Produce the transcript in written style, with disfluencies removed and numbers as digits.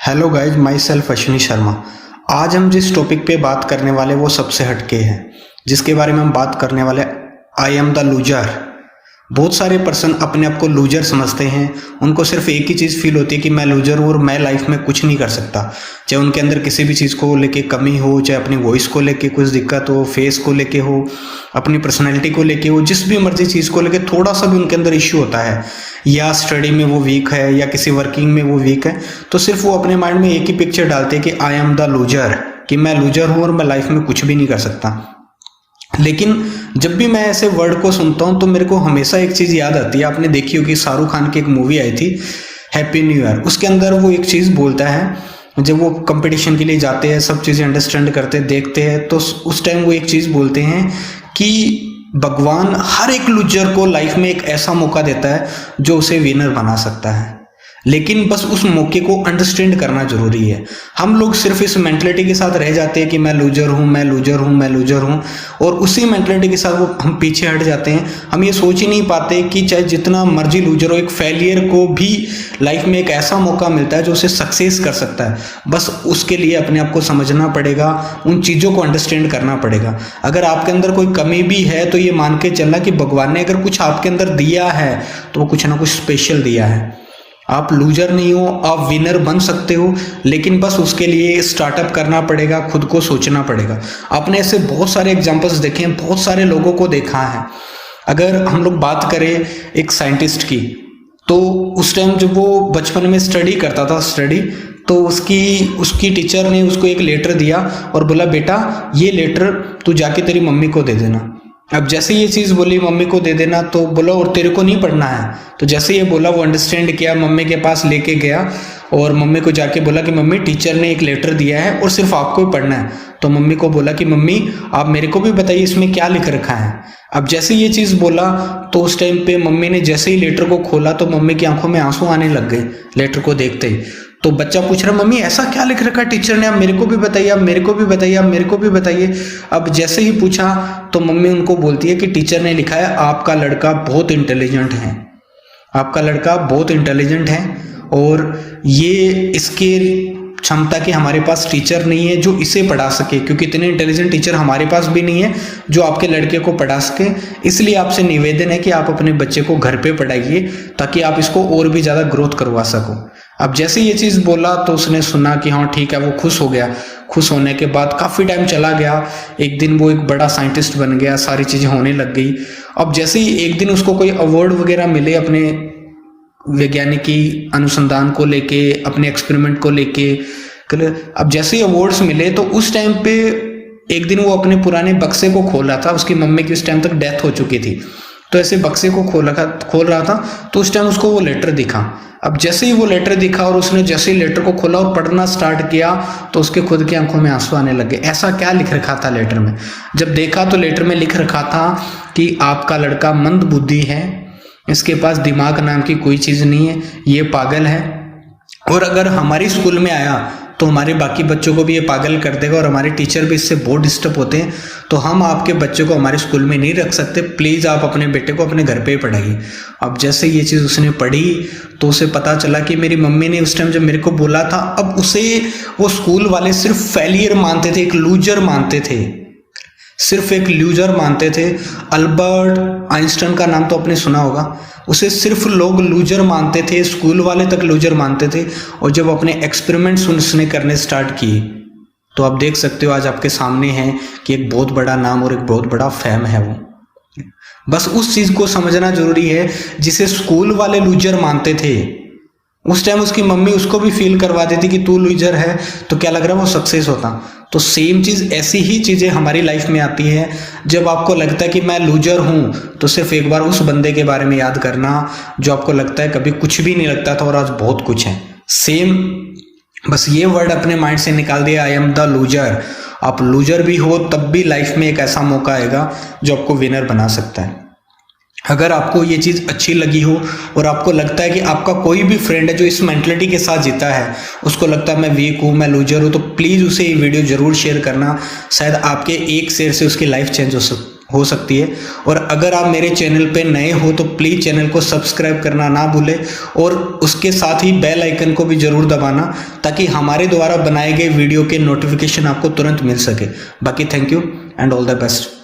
Hello guys, my self Ashwini Sharma. आज हम जिस टॉपिक पे बात करने वाले वो सबसे हटके है, जिसके बारे में हम बात करने वाले आई एम द लूजर। बहुत सारे पर्सन अपने आप को लूजर समझते हैं। उनको सिर्फ एक ही चीज़ फील होती है कि मैं लूजर हूँ और मैं लाइफ में कुछ नहीं कर सकता। चाहे उनके अंदर किसी भी चीज़ को लेके कमी हो, चाहे अपनी वॉइस को लेके कुछ दिक्कत हो, फेस को लेके हो, अपनी पर्सनैलिटी को लेके हो, जिस भी मर्जी चीज़ को लेके थोड़ा सा भी उनके अंदर इश्यू होता है, या स्टडी में वो वीक है या किसी वर्किंग में वो वीक है, तो सिर्फ वो अपने माइंड में एक ही पिक्चर डालते हैं कि आई एम द लूजर, कि मैं लूजर हूँ और मैं लाइफ में कुछ भी नहीं कर सकता। लेकिन जब भी मैं ऐसे वर्ड को सुनता हूँ तो मेरे को हमेशा एक चीज़ याद आती है। आपने देखी होगी, शाहरुख खान की एक मूवी आई थी हैप्पी न्यू ईयर। उसके अंदर वो एक चीज़ बोलता है, जब वो कंपटीशन के लिए जाते हैं, सब चीज़ें अंडरस्टैंड करते देखते हैं, तो उस टाइम वो एक चीज़ बोलते हैं कि भगवान हर एक लूजर को लाइफ में एक ऐसा मौका देता है जो उसे विनर बना सकता है, लेकिन बस उस मौके को अंडरस्टैंड करना जरूरी है। हम लोग सिर्फ इस मेंटलिटी के साथ रह जाते हैं कि मैं लूजर हूँ, मैं लूजर हूँ, मैं लूजर हूँ, और उसी मेंटलिटी के साथ वो हम पीछे हट जाते हैं। हम ये सोच ही नहीं पाते कि चाहे जितना मर्जी लूजर हो, एक फेलियर को भी लाइफ में एक ऐसा मौका मिलता है जो उसे सक्सेस कर सकता है। बस उसके लिए अपने आप को समझना पड़ेगा, उन चीज़ों को अंडरस्टैंड करना पड़ेगा। अगर आपके अंदर कोई कमी भी है तो ये मान के चलना कि भगवान ने अगर कुछ आपके अंदर दिया है तो वो कुछ ना कुछ स्पेशल दिया है। आप लूजर नहीं हो, आप विनर बन सकते हो, लेकिन बस उसके लिए स्टार्टअप करना पड़ेगा, खुद को सोचना पड़ेगा। आपने ऐसे बहुत सारे एग्जांपल्स देखे हैं, बहुत सारे लोगों को देखा है। अगर हम लोग बात करें एक साइंटिस्ट की, तो उस टाइम जब वो बचपन में स्टडी करता था, तो उसकी टीचर ने उसको एक लेटर दिया और बोला, बेटा ये लेटर तू जाके तेरी मम्मी को दे देना। अब जैसे ये चीज़ बोली मम्मी को दे देना, तो बोला और तेरे को नहीं पढ़ना है। तो जैसे ये बोला वो अंडरस्टैंड किया, मम्मी के पास लेके गया और मम्मी को जाके बोला कि मम्मी टीचर ने एक लेटर दिया है और सिर्फ आपको ही पढ़ना है। तो मम्मी को बोला कि मम्मी आप मेरे को भी बताइए इसमें क्या लिख रखा है। अब जैसे ये चीज़ बोला तो उस टाइम पे मम्मी ने जैसे ही लेटर को खोला तो मम्मी की आंखों में आंसू आने लग गए लेटर को देखते ही। तो बच्चा पूछ रहा, मम्मी ऐसा क्या लिख रखा है टीचर ने, आप मेरे को भी बताइए, आप मेरे को भी बताइए, आप मेरे को भी बताइए। अब जैसे ही पूछा तो मम्मी उनको बोलती है कि टीचर ने लिखा है आपका लड़का बहुत इंटेलिजेंट है, आपका लड़का बहुत इंटेलिजेंट है, और ये इसके क्षमता कि हमारे पास टीचर नहीं है जो इसे पढ़ा सके, क्योंकि इतने इंटेलिजेंट टीचर हमारे पास भी नहीं है जो आपके लड़के को पढ़ा सके। इसलिए आपसे निवेदन है कि आप अपने बच्चे को घर पे पढ़ाइए ताकि आप इसको और भी ज़्यादा ग्रोथ करवा सको। अब जैसे ये चीज़ बोला तो उसने सुना कि हाँ ठीक है, वो खुश हो गया। खुश होने के बाद काफ़ी टाइम चला गया, एक दिन वो एक बड़ा साइंटिस्ट बन गया, सारी चीज़ें होने लग गई। अब जैसे ही एक दिन उसको कोई अवार्ड वगैरह मिले अपने वैज्ञानिकी अनुसंधान को लेके, अपने एक्सपेरिमेंट को लेके, अब जैसे ही अवार्ड्स मिले तो उस टाइम पे एक दिन वो अपने पुराने बक्से को खोल रहा था। उसकी मम्मी की उस टाइम तक डेथ हो चुकी थी, तो ऐसे बक्से को खोल रहा था, तो उस टाइम उसको वो लेटर दिखा। अब जैसे ही वो लेटर दिखा और उसने जैसे ही लेटर को खोला और पढ़ना स्टार्ट किया तो उसके खुद की आंखों में आंसू आने लगे। ऐसा क्या लिख रखा था लेटर में? जब देखा तो लेटर में लिख रखा था कि आपका लड़का मंद बुद्धि है, इसके पास दिमाग नाम की कोई चीज़ नहीं है, ये पागल है, और अगर हमारी स्कूल में आया तो हमारे बाकी बच्चों को भी ये पागल कर देगा, और हमारे टीचर भी इससे बहुत डिस्टर्ब होते हैं, तो हम आपके बच्चे को हमारे स्कूल में नहीं रख सकते, प्लीज़ आप अपने बेटे को अपने घर पे ही पढ़ाइए। अब जैसे ये चीज़ उसने पढ़ी तो उसे पता चला कि मेरी मम्मी ने उस टाइम जब मेरे को बोला था, अब उसे वो स्कूल वाले सिर्फ फेलियर मानते थे, एक लूजर मानते थे, सिर्फ एक लूजर मानते थे। अल्बर्ट आइंस्टाइन का नाम तो आपने सुना होगा, उसे सिर्फ लोग लूजर मानते थे, स्कूल वाले तक लूजर मानते थे। और जब अपने एक्सपेरिमेंट्स उसने करने स्टार्ट किए तो आप देख सकते हो आज आपके सामने है कि एक बहुत बड़ा नाम और एक बहुत बड़ा फेम है वो। बस उस चीज़ को समझना जरूरी है जिसे स्कूल वाले लूजर मानते थे। उस टाइम उसकी मम्मी उसको भी फील करवा देती कि तू लूजर है, तो क्या लग रहा है वो सक्सेस होता। तो सेम चीज़, ऐसी ही चीज़ें हमारी लाइफ में आती है। जब आपको लगता है कि मैं लूजर हूँ तो सिर्फ एक बार उस बंदे के बारे में याद करना जो आपको लगता है कभी कुछ भी नहीं लगता था और आज बहुत कुछ है। सेम बस ये वर्ड अपने माइंड से निकाल दिया, आई एम द लूजर। आप लूजर भी हो तब भी लाइफ में एक ऐसा मौका आएगा जो आपको विनर बना सकता है। अगर आपको ये चीज़ अच्छी लगी हो और आपको लगता है कि आपका कोई भी फ्रेंड है जो इस मेंटलिटी के साथ जीता है, उसको लगता है मैं वीक हूँ, मैं लूजर हूँ, तो प्लीज़ उसे ये वीडियो ज़रूर शेयर करना। शायद आपके एक शेयर से उसकी लाइफ चेंज हो सकती है। हो सकती है। और अगर आप मेरे चैनल पे नए हो तो प्लीज़ चैनल को सब्सक्राइब करना ना भूलें और उसके साथ ही बेल आइकन को भी ज़रूर दबाना, ताकि हमारे द्वारा बनाए गए वीडियो के नोटिफिकेशन आपको तुरंत मिल सके। बाकी thank you and all the best.